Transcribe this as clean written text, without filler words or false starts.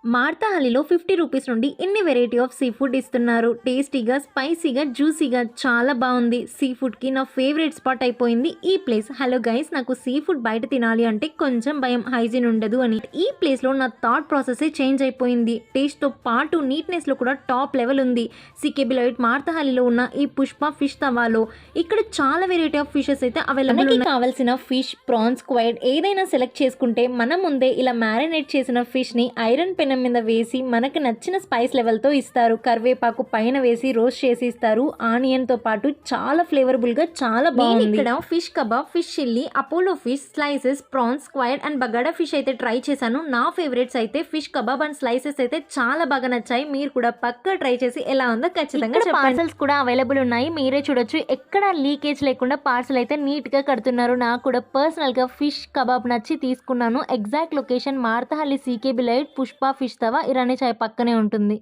మార్తాహల్లిలో 50 rupees నుండి ఇన్ని variety of sea food ఇస్తున్నారు. టేస్టీగా, స్పైసీగా, జ్యూసీగా చాలా బాగుంది. సీ ఫుడ్కి నా ఫేవరెట్ స్పాట్ అయిపోయింది ఈ ప్లేస్. హలో గైస్, నాకు సీ ఫుడ్ బయట తినాలి అంటే కొంచెం భయం, హైజీన్ ఉండదు అని. ఈ ప్లేస్లో నా థాట్ ప్రాసెస్ చేంజ్ అయిపోయింది. టేస్ట్తో పాటు నీట్నెస్లో కూడా టాప్ లెవెల్ ఉంది. సీకే బిలైట్ మార్తాహల్లిలో ఉన్న ఈ పుష్ప ఫిష్ తవాలో ఇక్కడ చాలా వెరైటీ ఆఫ్ ఫిషెస్ అయితే అవైలబుల్ ఉన్నాయి. కావాల్సిన ఫిష్, ప్రాన్స్, క్వైడ్ ఏదైనా సెలెక్ట్ చేసుకుంటే మన ముందే ఇలా మ్యారినేట్ చేసిన ఫిష్ని ఐరన్ పెనం మీద వేసి మనకు నచ్చిన స్పైస్ లెవెల్తో ఇస్తారు. కరివేపాకు పైన వేసి రోస్ట్ చేసి ఇస్తారు. ఆనియన్తో పాటు చాలా ఫ్లేవరబుల్గా చాలా బాగుంది. ఇక్కడ fish kebab, fish chilli, Apollo fish slices, prawns, squid and బగాడా ఫిష్ అయితే ట్రై చేశాను. నా ఫేవరెట్స్ అయితే ఫిష్ కబాబ్ అండ్ స్లైసెస్ అయితే చాలా బాగా నచ్చాయి. మీరు కూడా పక్కా ట్రై చేసి ఎలా ఉందో ఖచ్చితంగా చెప్పండి. పార్సల్స్ కూడా అవైలబుల్ ఉన్నాయి, మీరే చూడొచ్చు. ఎక్కడ లీకేజ్ లేకుండా పార్సల్ అయితే నీట్గా కడుతున్నారు. నాకు కూడా పర్సనల్గా ఫిష్ కబాబ్ నచ్చి తీసుకున్నాను. ఎగ్జాక్ట్ లొకేషన్ మార్తాహల్లి సీకే బిలైట్ పుష్ప ఫిష్ తవా ఇరానీ చాయ్ పక్కనే ఉంటుంది.